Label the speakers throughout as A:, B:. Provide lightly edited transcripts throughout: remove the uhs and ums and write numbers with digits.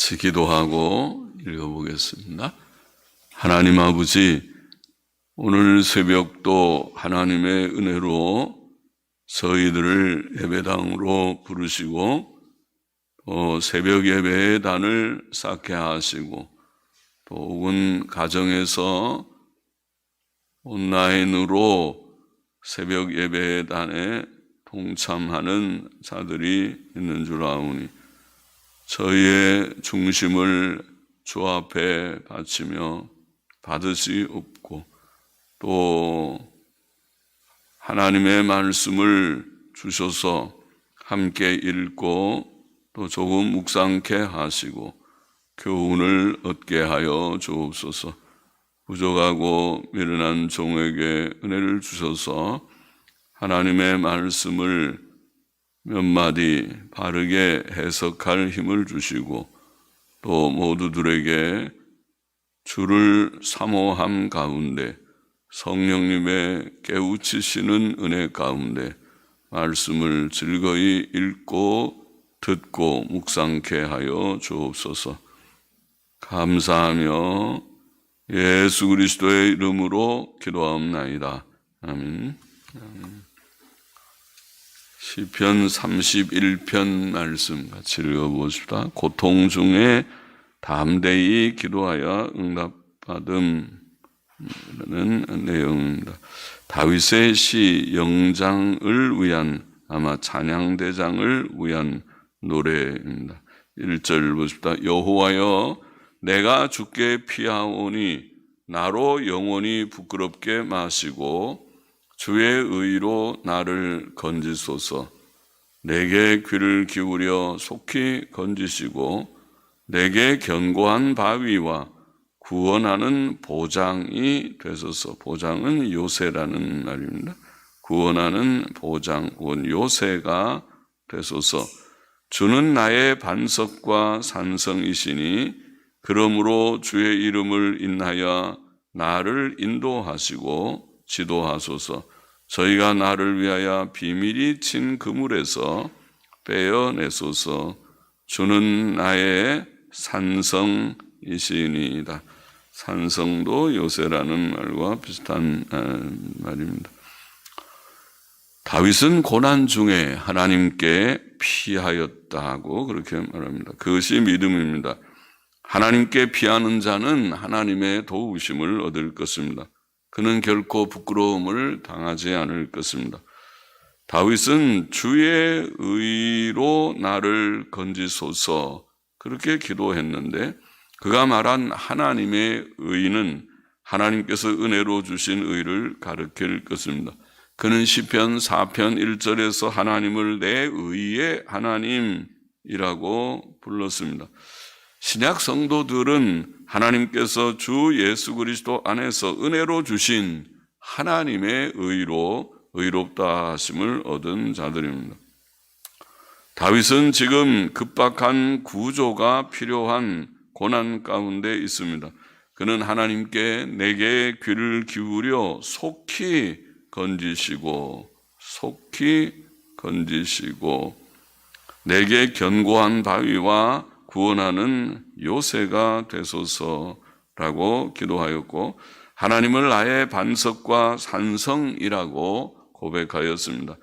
A: 같이 기도하고 읽어보겠습니다. 하나님 아버지, 오늘 새벽도 하나님의 은혜로 저희들을 예배당으로 부르시고 또 새벽 예배의 단을 쌓게 하시고 또 혹은 가정에서 온라인으로 새벽 예배의 단에 동참하는 자들이 있는 줄 아오니 저희의 중심을 주 앞에 바치며 받으시옵고 또 하나님의 말씀을 주셔서 함께 읽고 또 조금 묵상케 하시고 교훈을 얻게 하여 주옵소서. 부족하고 미련한 종에게 은혜를 주셔서 하나님의 말씀을 몇 마디 바르게 해석할 힘을 주시고 또 모두들에게 주를 사모함 가운데 성령님의 깨우치시는 은혜 가운데 말씀을 즐거이 읽고 듣고 묵상케 하여 주옵소서. 감사하며 예수 그리스도의 이름으로 기도하옵나이다. 아멘. 시편 31편 말씀 같이 읽어보십시다. 고통 중에 담대히 기도하여 응답받음이라는 내용입니다. 다윗의 시 영장을 위한 아마 찬양대장을 위한 노래입니다. 1절 보십시다. 여호와여 내가 주께 피하오니 나로 영원히 부끄럽게 마시고 주의 의로 나를 건지소서. 내게 귀를 기울여 속히 건지시고 내게 견고한 바위와 구원하는 보장이 되소서. 보장은 요새라는 말입니다. 구원하는 보장, 요새가 되소서. 주는 나의 반석과 산성이시니 그러므로 주의 이름을 인하여 나를 인도하시고 지도하소서. 저희가 나를 위하여 비밀이 친 그물에서 빼어내소서. 주는 나의 산성이시니이다. 산성도 요새라는 말과 비슷한 말입니다. 다윗은 고난 중에 하나님께 피하였다고 그렇게 말합니다. 그것이 믿음입니다. 하나님께 피하는 자는 하나님의 도우심을 얻을 것입니다. 그는 결코 부끄러움을 당하지 않을 것입니다. 다윗은 주의 의로 나를 건지소서 그렇게 기도했는데 그가 말한 하나님의 의는 하나님께서 은혜로 주신 의를 가리킬 것입니다. 그는 시편 4편 1절에서 하나님을 내 의의 하나님이라고 불렀습니다. 신약 성도들은 하나님께서 주 예수 그리스도 안에서 은혜로 주신 하나님의 의로 의롭다 하심을 얻은 자들입니다. 다윗은 지금 급박한 구조가 필요한 고난 가운데 있습니다. 그는 하나님께 내게 귀를 기울여 속히 건지시고 내게 견고한 바위와 구원하는 요새가 되소서라고 기도하였고 하나님을 나의 반석과 산성이라고 고백하였습니다.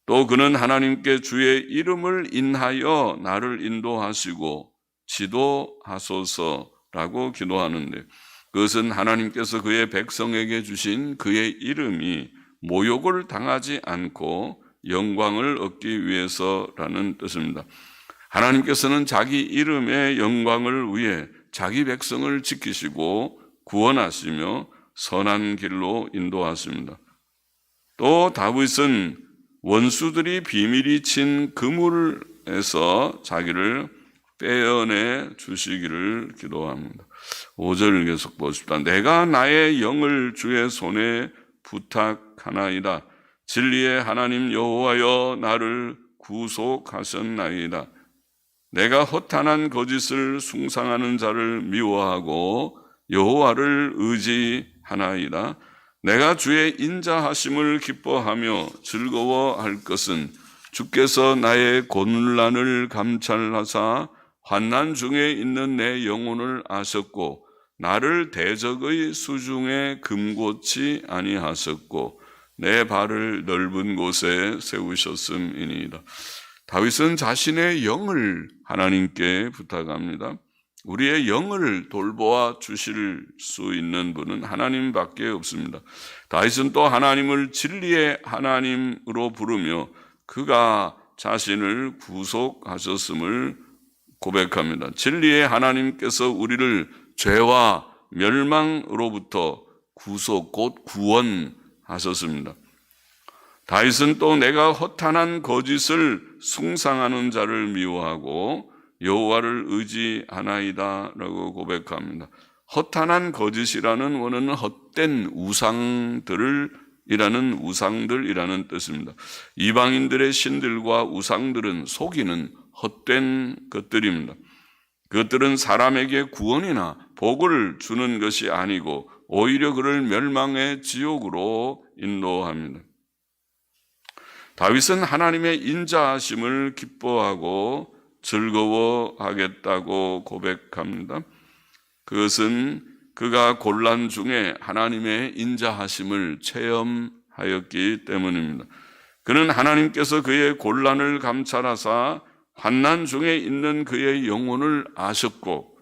A: 또 그는 하나님께 주의 이름을 인하여 나를 인도하시고 지도하소서라고 기도하는데 그것은 하나님께서 그의 백성에게 주신 그의 이름이 모욕을 당하지 않고 영광을 얻기 위해서라는 뜻입니다. 하나님께서는 자기 이름의 영광을 위해 자기 백성을 지키시고 구원하시며 선한 길로 인도하십니다. 또 다윗은 원수들이 비밀이 친 그물에서 자기를 빼어내 주시기를 기도합니다. 5절 계속 보십시다. 내가 나의 영을 주의 손에 부탁하나이다. 진리의 하나님 여호와여 나를 구속하셨나이다. 내가 허탄한 거짓을 숭상하는 자를 미워하고 여호와를 의지하나이다. 내가 주의 인자하심을 기뻐하며 즐거워할 것은 주께서 나의 곤란을 감찰하사 환난 중에 있는 내 영혼을 아셨고 나를 대적의 수중에 금고치 아니하셨고 내 발을 넓은 곳에 세우셨음이니이다. 다윗은 자신의 영을 하나님께 부탁합니다. 우리의 영을 돌보아 주실 수 있는 분은 하나님밖에 없습니다. 다윗은 또 하나님을 진리의 하나님으로 부르며 그가 자신을 구속하셨음을 고백합니다. 진리의 하나님께서 우리를 죄와 멸망으로부터 구속, 곧 구원하셨습니다. 다윗은 또 내가 허탄한 거짓을 숭상하는 자를 미워하고 여호와를 의지하나이다라고 고백합니다. 허탄한 거짓이라는 원어는 헛된 우상들이라는 뜻입니다. 이방인들의 신들과 우상들은 속이는 헛된 것들입니다. 그것들은 사람에게 구원이나 복을 주는 것이 아니고 오히려 그를 멸망의 지옥으로 인도합니다. 다윗은 하나님의 인자하심을 기뻐하고 즐거워하겠다고 고백합니다. 그것은 그가 곤란 중에 하나님의 인자하심을 체험하였기 때문입니다. 그는 하나님께서 그의 곤란을 감찰하사 환난 중에 있는 그의 영혼을 아셨고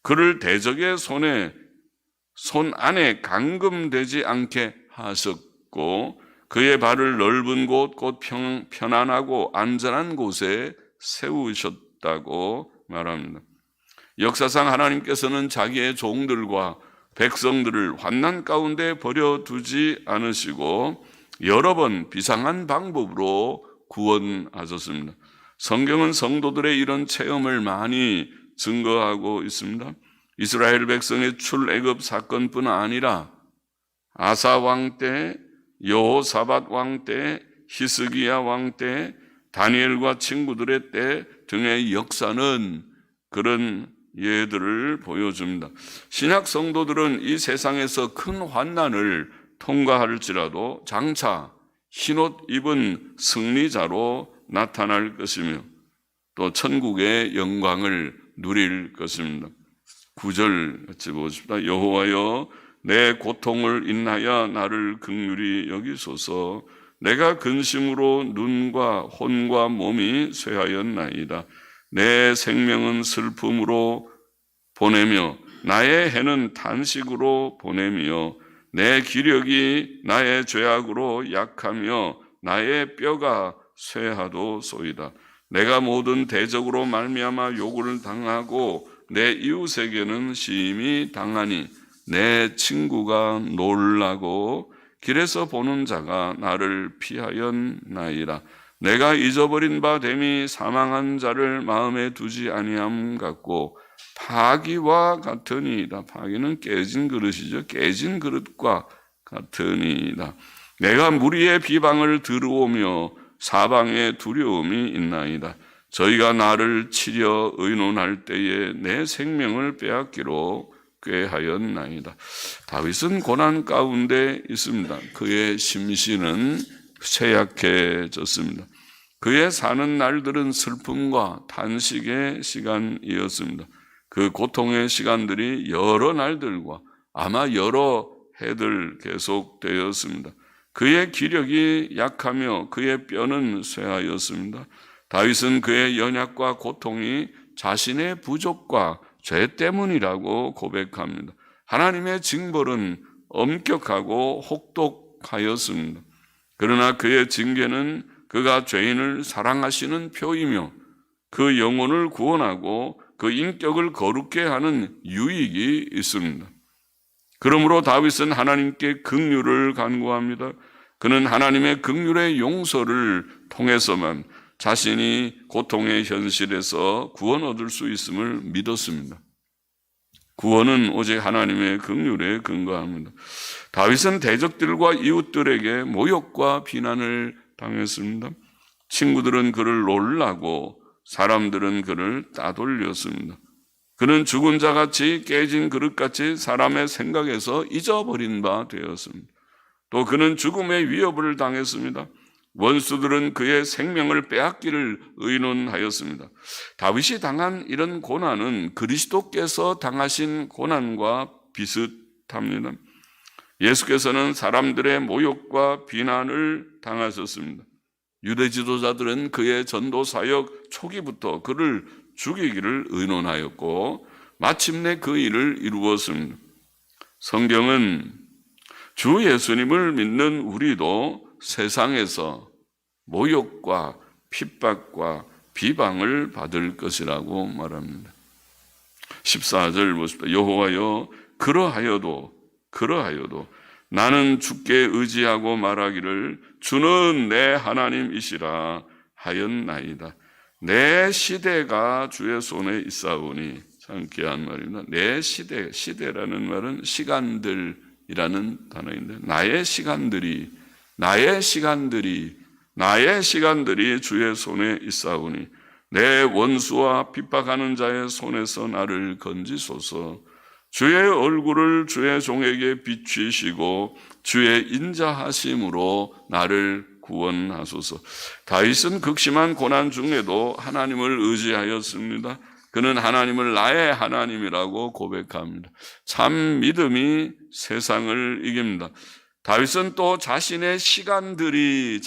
A: 그를 대적의 손 안에 감금되지 않게 하셨고 그의 발을 넓은 곳, 곧 편안하고 안전한 곳에 세우셨다고 말합니다. 역사상 하나님께서는 자기의 종들과 백성들을 환난 가운데 버려두지 않으시고 여러 번 비상한 방법으로 구원하셨습니다. 성경은 성도들의 이런 체험을 많이 증거하고 있습니다. 이스라엘 백성의 출애굽 사건뿐 아니라 아사 왕 때, 여호사밧 왕 때, 히스기야 왕 때, 다니엘과 친구들의 때 등의 역사는 그런 예들을 보여줍니다. 신약 성도들은 이 세상에서 큰 환난을 통과할지라도 장차 흰옷 입은 승리자로 나타날 것이며 또 천국의 영광을 누릴 것입니다. 9절 같이 보십시다. 여호와여 내 고통을 인하여 나를 긍휼히 여기소서. 내가 근심으로 눈과 혼과 몸이 쇠하였나이다. 내 생명은 슬픔으로 보내며 나의 해는 탄식으로 보내며 내 기력이 나의 죄악으로 약하며 나의 뼈가 쇠하도소이다. 내가 모든 대적으로 말미암아 욕을 당하고 내 이웃에게는 심히 당하니 내 친구가 놀라고 길에서 보는 자가 나를 피하였나이다. 내가 잊어버린 바 됨이 사망한 자를 마음에 두지 아니함 같고 파기와 같으니이다. 파기는 깨진 그릇이죠. 깨진 그릇과 같으니이다. 내가 무리의 비방을 들어오며 사방에 두려움이 있나이다. 저희가 나를 치려 의논할 때에 내 생명을 빼앗기로 꾀하였나이다. 다윗은 고난 가운데 있습니다. 그의 심신은 쇠약해졌습니다. 그의 사는 날들은 슬픔과 탄식의 시간이었습니다. 그 고통의 시간들이 여러 날들과 아마 여러 해들 계속되었습니다. 그의 기력이 약하며 그의 뼈는 쇠하였습니다. 다윗은 그의 연약과 고통이 자신의 부족과 죄 때문이라고 고백합니다. 하나님의 징벌은 엄격하고 혹독하였습니다. 그러나 그의 징계는 그가 죄인을 사랑하시는 표이며 그 영혼을 구원하고 그 인격을 거룩게 하는 유익이 있습니다. 그러므로 다윗은 하나님께 긍휼을 간구합니다. 그는 하나님의 긍휼의 용서를 통해서만 자신이 고통의 현실에서 구원 얻을 수 있음을 믿었습니다. 구원은 오직 하나님의 긍휼에 근거합니다. 다윗은 대적들과 이웃들에게 모욕과 비난을 당했습니다. 친구들은 그를 놀라고 사람들은 그를 따돌렸습니다. 그는 죽은 자같이 깨진 그릇같이 사람의 생각에서 잊어버린 바 되었습니다. 또 그는 죽음의 위협을 당했습니다. 원수들은 그의 생명을 빼앗기를 의논하였습니다. 다윗이 당한 이런 고난은 그리스도께서 당하신 고난과 비슷합니다. 예수께서는 사람들의 모욕과 비난을 당하셨습니다. 유대 지도자들은 그의 전도 사역 초기부터 그를 죽이기를 의논하였고 마침내 그 일을 이루었습니다. 성경은 주 예수님을 믿는 우리도 세상에서 모욕과 핍박과 비방을 받을 것이라고 말합니다. 14절 보십시오. 여호와여 그러하여도 나는 주께 의지하고 말하기를 주는 내 하나님이시라 하였나이다. 내 시대가 주의 손에 있사오니. 참 귀한 말입니다. 내 시대라는 말은 시간들이라는 단어인데 나의 시간들이 주의 손에 있사오니 내 원수와 핍박하는 자의 손에서 나를 건지소서. 주의 얼굴을 주의 종에게 비추시고 주의 인자하심으로 나를 구원하소서. 다윗은 극심한 고난 중에도 하나님을 의지하였습니다. 그는 하나님을 나의 하나님이라고 고백합니다. 참 믿음이 세상을 이깁니다. 다윗은 또 자신의 시간들이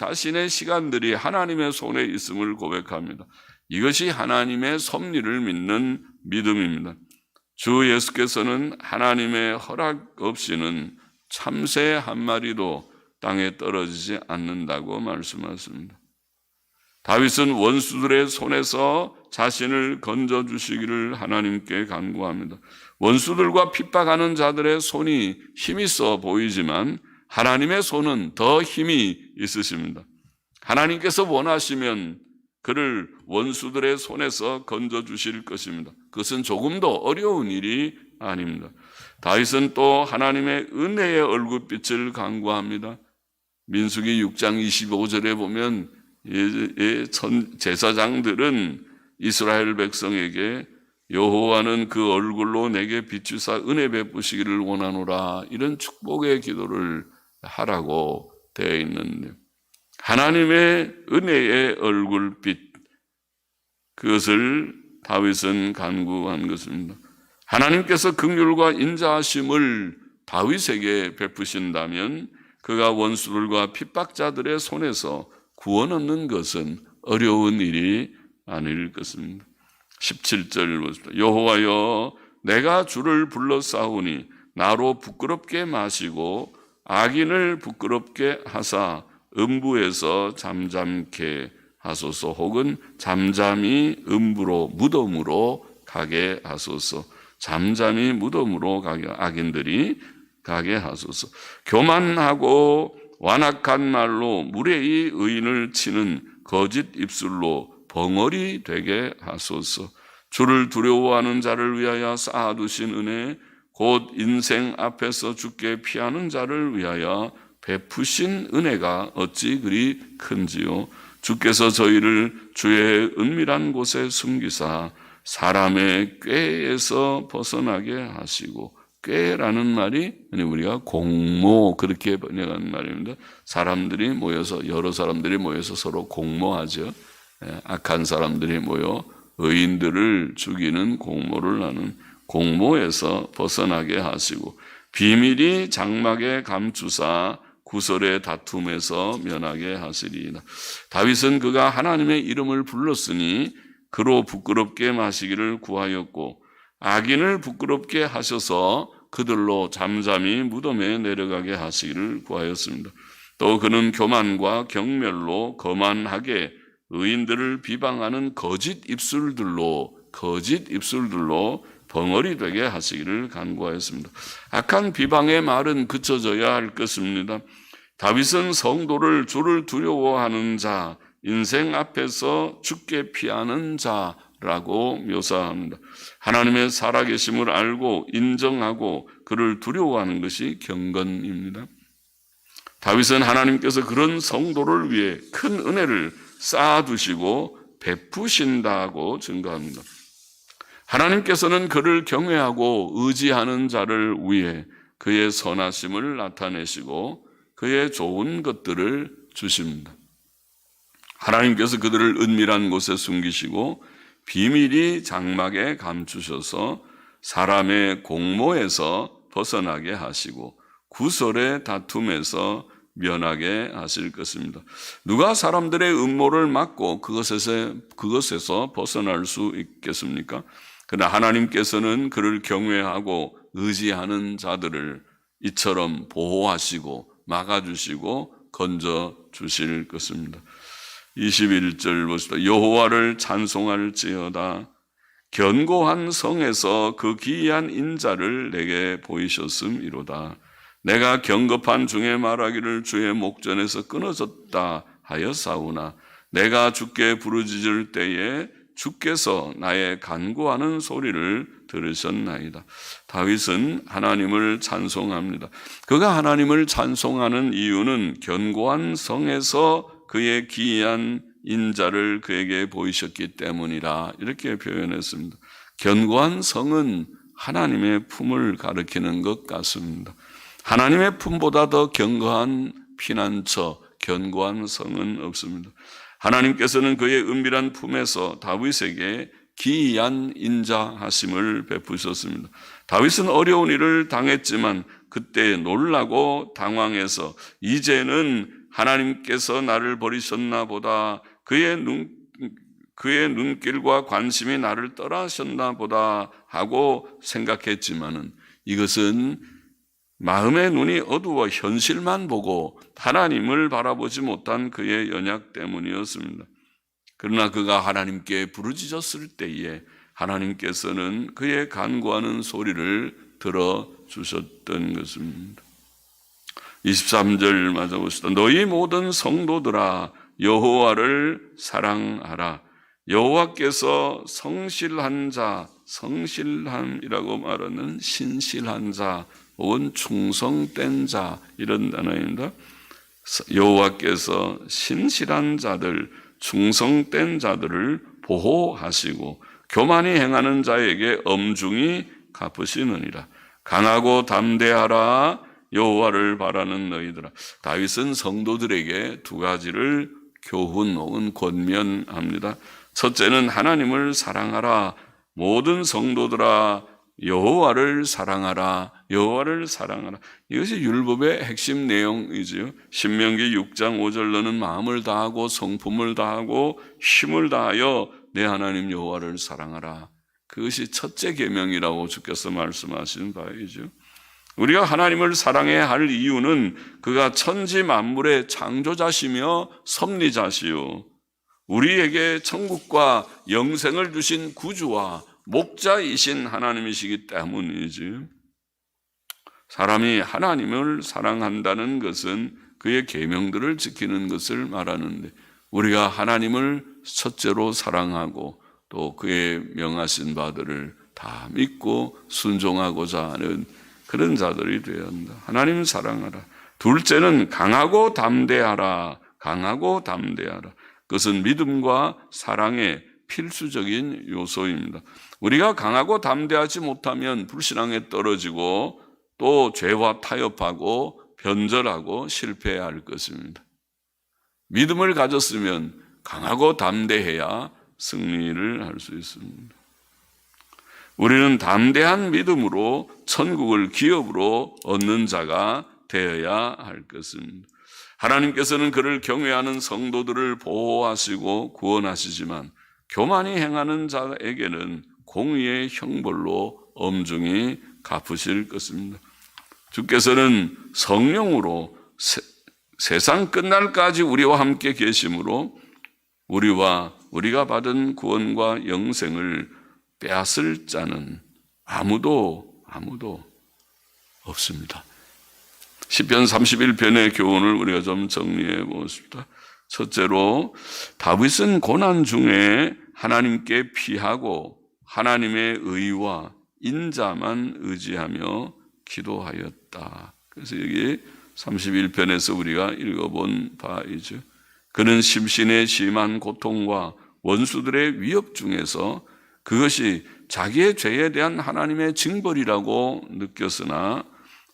A: 하나님의 손에 있음을 고백합니다. 이것이 하나님의 섭리를 믿는 믿음입니다. 주 예수께서는 하나님의 허락 없이는 참새 한 마리도 땅에 떨어지지 않는다고 말씀하십니다. 다윗은 원수들의 손에서 자신을 건져주시기를 하나님께 간구합니다. 원수들과 핍박하는 자들의 손이 힘 있어 보이지만 하나님의 손은 더 힘이 있으십니다. 하나님께서 원하시면 그를 원수들의 손에서 건져주실 것입니다. 그것은 조금도 어려운 일이 아닙니다. 다윗은 또 하나님의 은혜의 얼굴빛을 간구합니다. 민수기 6장 25절에 보면 제사장들은 이스라엘 백성에게 여호와는 그 얼굴로 내게 비추사 은혜 베푸시기를 원하노라 이런 축복의 기도를 하라고 되어 있는데 하나님의 은혜의 얼굴빛 그것을 다윗은 간구한 것입니다. 하나님께서 긍휼과 인자하심을 다윗에게 베푸신다면 그가 원수들과 핍박자들의 손에서 구원 얻는 것은 어려운 일이 아닐 것입니다. 17절 보십시오. 여호와여 내가 주를 불러싸우니 나로 부끄럽게 마시고 악인을 부끄럽게 하사 음부에서 잠잠케 하소서. 혹은 잠잠히 음부로 무덤으로 가게 하소서. 잠잠히 무덤으로 가게 악인들이 가게 하소서. 교만하고 완악한 말로 무례히 의인을 치는 거짓 입술로 벙어리 되게 하소서. 주를 두려워하는 자를 위하여 쌓아두신 은혜 곧 인생 앞에서 주께 피하는 자를 위하여 베푸신 은혜가 어찌 그리 큰지요. 주께서 저희를 주의 은밀한 곳에 숨기사 사람의 꾀에서 벗어나게 하시고, 꾀라는 말이 우리가 공모 그렇게 번역한 말입니다. 사람들이 모여서, 여러 사람들이 모여서 서로 공모하죠. 악한 사람들이 모여 의인들을 죽이는 공모를 하는 공모에서 벗어나게 하시고, 비밀이 장막에 감추사 구설의 다툼에서 면하게 하시리이다. 다윗은 그가 하나님의 이름을 불렀으니 그로 부끄럽게 마시기를 구하였고, 악인을 부끄럽게 하셔서 그들로 잠잠히 무덤에 내려가게 하시기를 구하였습니다. 또 그는 교만과 경멸로 거만하게 의인들을 비방하는 거짓 입술들로 벙어리 되게 하시기를 간구하였습니다. 악한 비방의 말은 그쳐져야 할 것입니다. 다윗은 성도를 주를 두려워하는 자, 인생 앞에서 주께 피하는 자라고 묘사합니다. 하나님의 살아계심을 알고 인정하고 그를 두려워하는 것이 경건입니다. 다윗은 하나님께서 그런 성도를 위해 큰 은혜를 쌓아두시고 베푸신다고 증거합니다. 하나님께서는 그를 경외하고 의지하는 자를 위해 그의 선하심을 나타내시고 그의 좋은 것들을 주십니다. 하나님께서 그들을 은밀한 곳에 숨기시고 비밀이 장막에 감추셔서 사람의 공모에서 벗어나게 하시고 구설의 다툼에서 면하게 하실 것입니다. 누가 사람들의 음모를 막고 그것에서 벗어날 수 있겠습니까? 그러나 하나님께서는 그를 경외하고 의지하는 자들을 이처럼 보호하시고 막아주시고 건져주실 것입니다. 21절 보시다. 여호와를 찬송할지어다. 견고한 성에서 그 기이한 인자를 내게 보이셨음이로다. 내가 경급한 중에 말하기를 주의 목전에서 끊어졌다 하였사오나 내가 주께 부르짖을 때에 주께서 나의 간구하는 소리를 들으셨나이다. 다윗은 하나님을 찬송합니다. 그가 하나님을 찬송하는 이유는 견고한 성에서 그의 기이한 인자를 그에게 보이셨기 때문이라 이렇게 표현했습니다. 견고한 성은 하나님의 품을 가리키는 것 같습니다. 하나님의 품보다 더 견고한 피난처, 견고한 성은 없습니다. 하나님께서는 그의 은밀한 품에서 다윗에게 기이한 인자하심을 베푸셨습니다. 다윗은 어려운 일을 당했지만 그때 놀라고 당황해서 이제는 하나님께서 나를 버리셨나 보다, 그의 눈길과 관심이 나를 떠나셨나 보다 하고 생각했지만은 이것은 마음의 눈이 어두워 현실만 보고 하나님을 바라보지 못한 그의 연약 때문이었습니다. 그러나 그가 하나님께 부르짖었을 때에 하나님께서는 그의 간구하는 소리를 들어주셨던 것입니다. 23절 맞아봅시다. 너희 모든 성도들아 여호와를 사랑하라. 여호와께서 성실한 자, 성실함이라고 말하는 신실한 자 혹은 충성된 자 이런 단어입니다. 여호와께서 신실한 자들, 충성된 자들을 보호하시고 교만히 행하는 자에게 엄중히 갚으시느니라. 강하고 담대하라. 여호와를 바라는 너희들아. 다윗은 성도들에게 두 가지를 교훈 혹은 권면합니다. 첫째는 하나님을 사랑하라. 모든 성도들아 여호와를 사랑하라. 여호와를 사랑하라. 이것이 율법의 핵심 내용이지요. 신명기 6장 5절 너는 마음을 다하고 성품을 다하고 힘을 다하여 내 하나님 여호와를 사랑하라. 그것이 첫째 계명이라고 주께서 말씀하신 바이죠. 우리가 하나님을 사랑해야 할 이유는 그가 천지 만물의 창조자시며 섭리자시요 우리에게 천국과 영생을 주신 구주와 목자이신 하나님이시기 때문이지. 사람이 하나님을 사랑한다는 것은 그의 계명들을 지키는 것을 말하는데 우리가 하나님을 첫째로 사랑하고 또 그의 명하신 바들을 다 믿고 순종하고자 하는 그런 자들이 되어야 한다. 하나님 사랑하라. 둘째는 강하고 담대하라. 강하고 담대하라. 그것은 믿음과 사랑의 필수적인 요소입니다. 우리가 강하고 담대하지 못하면 불신앙에 떨어지고 또 죄와 타협하고 변절하고 실패할 것입니다. 믿음을 가졌으면 강하고 담대해야 승리를 할 수 있습니다. 우리는 담대한 믿음으로 천국을 기업으로 얻는 자가 되어야 할 것입니다. 하나님께서는 그를 경외하는 성도들을 보호하시고 구원하시지만 교만히 행하는 자에게는 공의의 형벌로 엄중히 갚으실 것입니다. 주께서는 성령으로 세상 끝날까지 우리와 함께 계심으로 우리가 받은 구원과 영생을 빼앗을 자는 아무도 없습니다. 시편 31편의 교훈을 우리가 좀 정리해 보겠습니다. 첫째로 다윗은 고난 중에 하나님께 피하고 하나님의 의와 인자만 의지하며 기도하였다. 그래서 여기 31편에서 우리가 읽어본 바이죠. 그는 심신의 심한 고통과 원수들의 위협 중에서 그것이 자기의 죄에 대한 하나님의 징벌이라고 느꼈으나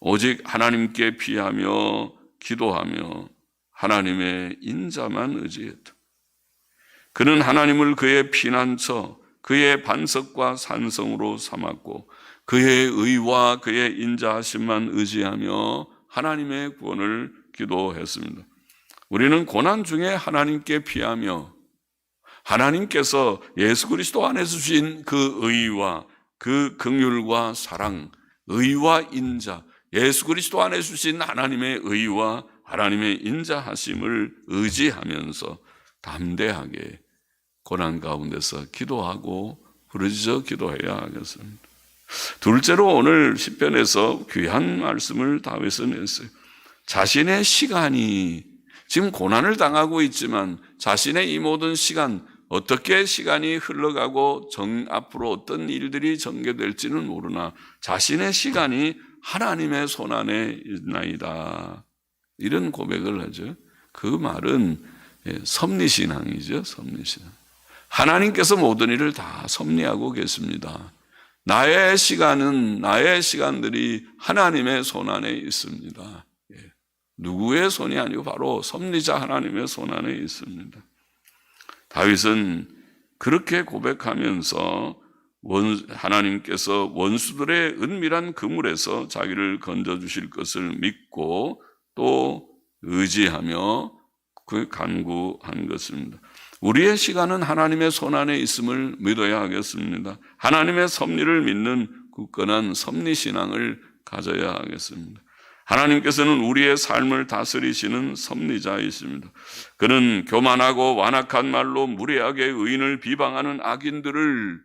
A: 오직 하나님께 피하며 기도하며 하나님의 인자만 의지했다. 그는 하나님을 그의 피난처, 그의 반석과 산성으로 삼았고 그의 의와 그의 인자하심만 의지하며 하나님의 구원을 기도했습니다. 우리는 고난 중에 하나님께 피하며 하나님께서 예수 그리스도 안에서 주신 그 의와 그 긍휼과 사랑, 의와 인자, 예수 그리스도 안에 주신 하나님의 의와 하나님의 인자하심을 의지하면서 담대하게 고난 가운데서 기도하고 부르짖어 기도해야 하겠습니다. 둘째로 오늘 시편에서 귀한 말씀을 다윗은 했어요. 자신의 시간이 지금 고난을 당하고 있지만 자신의 이 모든 시간, 어떻게 시간이 흘러가고 앞으로 어떤 일들이 전개될지는 모르나 자신의 시간이 하나님의 손안에 있나이다. 이런 고백을 하죠. 그 말은 섭리신앙이죠. 섭리신앙. 하나님께서 모든 일을 다 섭리하고 계십니다. 나의 시간들이 하나님의 손안에 있습니다. 누구의 손이 아니고 바로 섭리자 하나님의 손안에 있습니다. 다윗은 그렇게 고백하면서 하나님께서 원수들의 은밀한 그물에서 자기를 건져주실 것을 믿고 또 의지하며 그 간구한 것입니다. 우리의 시간은 하나님의 손안에 있음을 믿어야 하겠습니다. 하나님의 섭리를 믿는 굳건한 섭리신앙을 가져야 하겠습니다. 하나님께서는 우리의 삶을 다스리시는 섭리자이십니다. 그는 교만하고 완악한 말로 무례하게 의인을 비방하는 악인들을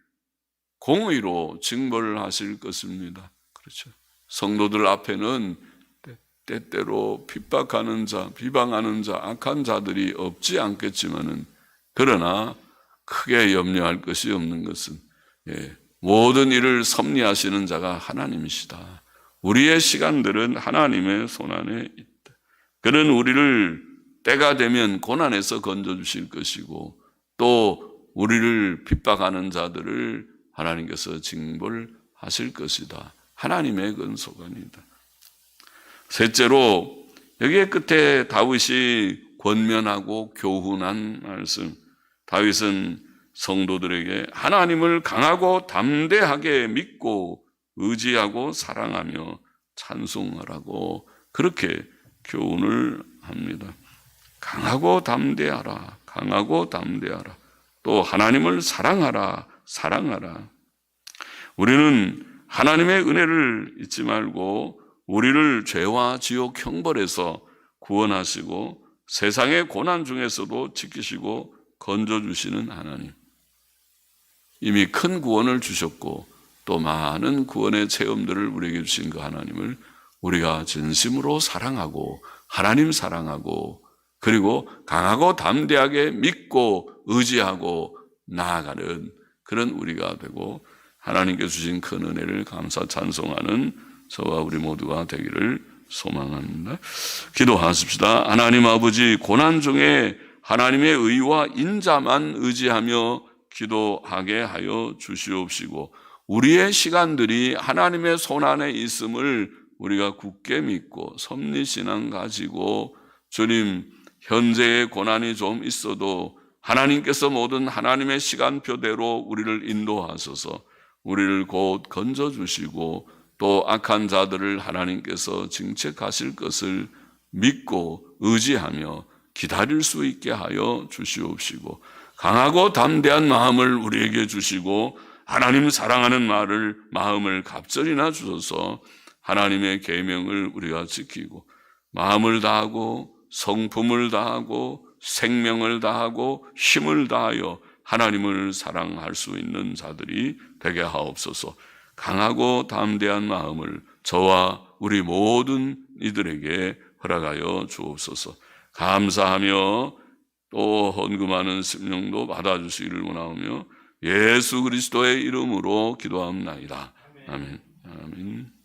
A: 공의로 징벌을 하실 것입니다. 그렇죠. 성도들 앞에는 때때로 핍박하는 자, 비방하는 자, 악한 자들이 없지 않겠지만은 그러나 크게 염려할 것이 없는 것은 모든 일을 섭리하시는 자가 하나님이시다. 우리의 시간들은 하나님의 손안에 있다. 그는 우리를 때가 되면 고난에서 건져주실 것이고 또 우리를 핍박하는 자들을 하나님께서 징벌하실 것이다. 하나님의 근소간이다. 셋째로 여기에 끝에 다윗이 권면하고 교훈한 말씀. 다윗은 성도들에게 하나님을 강하고 담대하게 믿고 의지하고 사랑하며 찬송하라고 그렇게 교훈을 합니다. 강하고 담대하라. 강하고 담대하라. 또 하나님을 사랑하라. 사랑하라. 우리는 하나님의 은혜를 잊지 말고 우리를 죄와 지옥 형벌에서 구원하시고 세상의 고난 중에서도 지키시고 건져주시는 하나님. 이미 큰 구원을 주셨고 또 많은 구원의 체험들을 우리에게 주신 그 하나님을 우리가 진심으로 사랑하고 하나님 사랑하고 그리고 강하고 담대하게 믿고 의지하고 나아가는 그런 우리가 되고 하나님께 주신 큰 은혜를 감사 찬송하는 저와 우리 모두가 되기를 소망합니다. 기도하십시다. 하나님 아버지, 고난 중에 하나님의 의와 인자만 의지하며 기도하게 하여 주시옵시고 우리의 시간들이 하나님의 손안에 있음을 우리가 굳게 믿고 섭리신앙 가지고 주님, 현재의 고난이 좀 있어도 하나님께서 모든 하나님의 시간표대로 우리를 인도하셔서 우리를 곧 건져주시고 또 악한 자들을 하나님께서 징책하실 것을 믿고 의지하며 기다릴 수 있게 하여 주시옵시고 강하고 담대한 마음을 우리에게 주시고 하나님 사랑하는 마음을 갑절이나 주셔서 하나님의 계명을 우리가 지키고 마음을 다하고 성품을 다하고 생명을 다하고 힘을 다하여 하나님을 사랑할 수 있는 자들이 되게 하옵소서. 강하고 담대한 마음을 저와 우리 모든 이들에게 허락하여 주옵소서. 감사하며 또 헌금하는 심령도 받아주시기를 원하오며 예수 그리스도의 이름으로 기도합나이다. 아멘. 아멘.